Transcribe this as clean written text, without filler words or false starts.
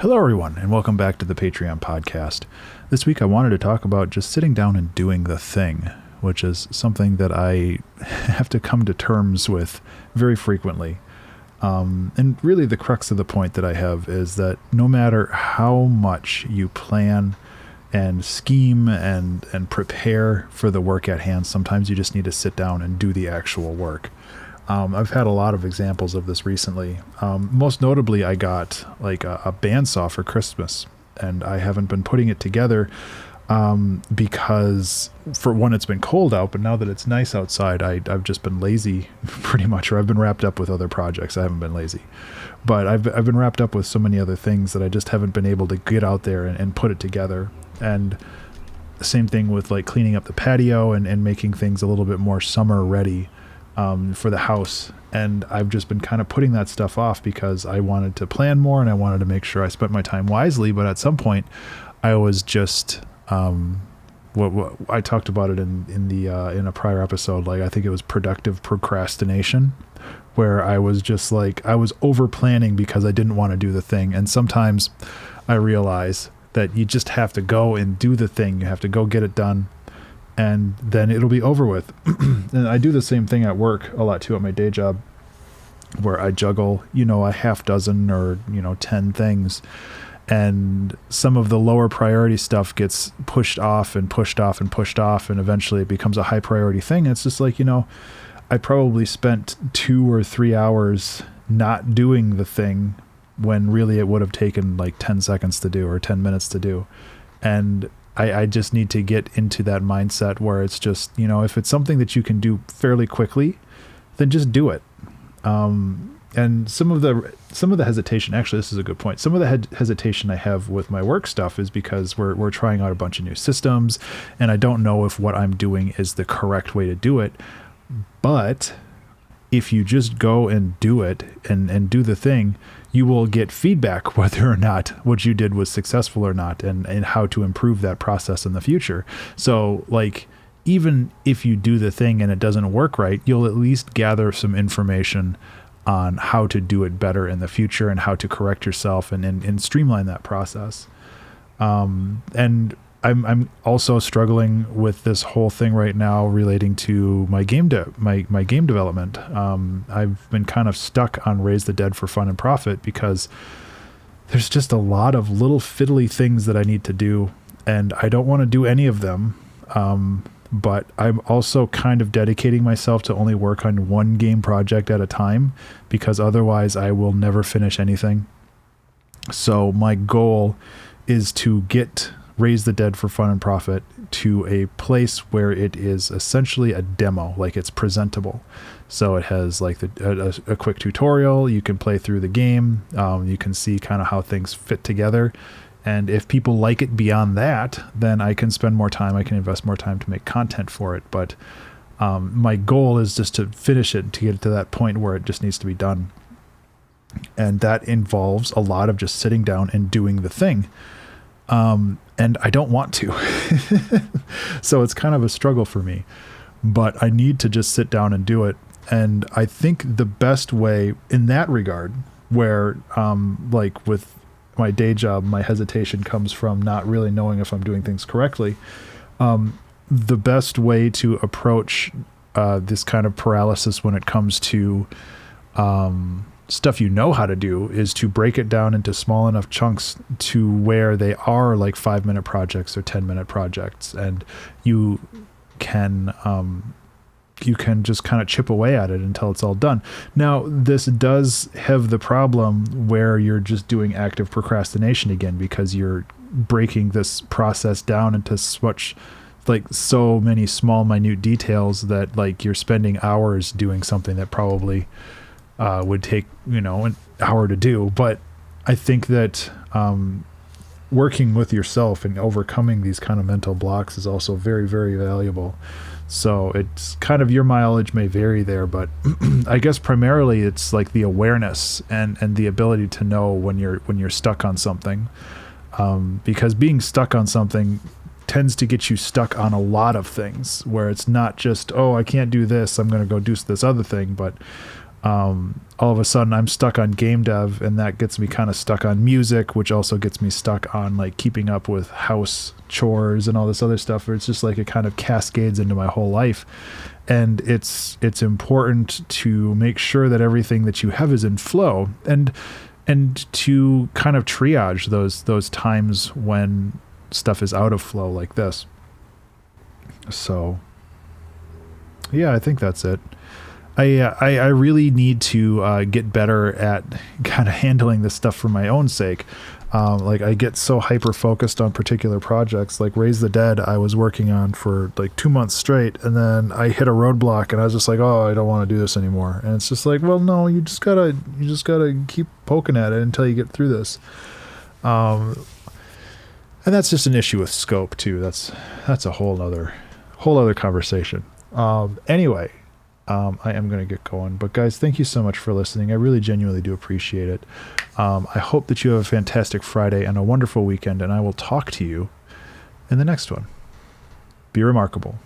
Hello, everyone, and welcome back to the Patreon podcast. This week I wanted to talk about just sitting down and doing the thing, which is something that I have to come to terms with very frequently. And really the crux of the point that I have is that no matter how much you plan and scheme and prepare for the work at hand, sometimes you just need to sit down and do the actual work. I've had a lot of examples of this recently. Most notably, I got like a bandsaw for Christmas, and I haven't been putting it together because, for one, it's been cold out, but now that it's nice outside, I've just been lazy pretty much, or I've been wrapped up with other projects. I haven't been lazy, but I've been wrapped up with so many other things that I just haven't been able to get out there and put it together. And the same thing with like cleaning up the patio and making things a little bit more summer ready for the house. And I've just been kind of putting that stuff off because I wanted to plan more and I wanted to make sure I spent my time wisely. But at some point I was just, what I talked about it in a prior episode. Like, I think it was productive procrastination, where I was just like, I was over planning because I didn't want to do the thing. And sometimes I realize that you just have to go and do the thing. You have to go get it done, and then it'll be over with. And I do the same thing at work a lot too, at my day job, where I juggle, a half dozen or, 10 things. And some of the lower priority stuff gets pushed off and pushed off and pushed off. And eventually it becomes a high priority thing. It's just like, I probably spent 2 or 3 hours not doing the thing when really it would have taken like 10 seconds to do or 10 minutes to do. And I just need to get into that mindset where it's just, if it's something that you can do fairly quickly, then just do it. And some of the hesitation, actually, this is a good point. Some of the hesitation I have with my work stuff is because we're trying out a bunch of new systems, and I don't know if what I'm doing is the correct way to do it. But if you just go and do it and do the thing, you will get feedback whether or not what you did was successful or not, and how to improve that process in the future. So like, even if you do the thing and it doesn't work right, you'll at least gather some information on how to do it better in the future and how to correct yourself and streamline that process. And I'm also struggling with this whole thing right now relating to my game development. I've been kind of stuck on Raise the Dead for Fun and Profit because there's just a lot of little fiddly things that I need to do, and I don't want to do any of them. But I'm also kind of dedicating myself to only work on one game project at a time, because otherwise I will never finish anything. So my goal is to get Raise the Dead for Fun and Profit to a place where it is essentially a demo, like it's presentable. So it has like a quick tutorial. You can play through the game. You can see kind of how things fit together. And if people like it beyond that, then I can spend more time. I can invest more time to make content for it. But my goal is just to finish it, to get it to that point where it just needs to be done. And that involves a lot of just sitting down and doing the thing. And I don't want to. So it's kind of a struggle for me. But I need to just sit down and do it. And I think the best way in that regard, where like with my day job, my hesitation comes from not really knowing if I'm doing things correctly. The best way to approach this kind of paralysis when it comes to stuff you know how to do is to break it down into small enough chunks to where they are like 5-minute projects or 10-minute projects, and you can just kind of chip away at it until it's all done. Now, this does have the problem where you're just doing active procrastination again, because you're breaking this process down into so many small, minute details that like you're spending hours doing something that probably would take, an hour to do. But I think that working with yourself and overcoming these kind of mental blocks is also very, very valuable. So it's kind of, your mileage may vary there, but I guess primarily it's like the awareness and the ability to know when you're stuck on something, because being stuck on something tends to get you stuck on a lot of things, where it's not just, oh, I can't do this, I'm going to go do this other thing, but all of a sudden I'm stuck on game dev, and that gets me kind of stuck on music, which also gets me stuck on like keeping up with house chores and all this other stuff, where it's just like it kind of cascades into my whole life. And it's important to make sure that everything that you have is in flow, and to kind of triage those times when stuff is out of flow like this. So yeah, I think that's it. I really need to get better at kind of handling this stuff for my own sake. Like I get so hyper focused on particular projects, like Raise the Dead I was working on for like 2 months straight, and then I hit a roadblock and I was just like, oh, I don't want to do this anymore. And it's just like, well, no, you just gotta keep poking at it until you get through this. And that's just an issue with scope too. That's a whole other conversation. Anyway, I am going to get going, but guys, thank you so much for listening. I really genuinely do appreciate it. I hope that you have a fantastic Friday and a wonderful weekend, and I will talk to you in the next one. Be remarkable.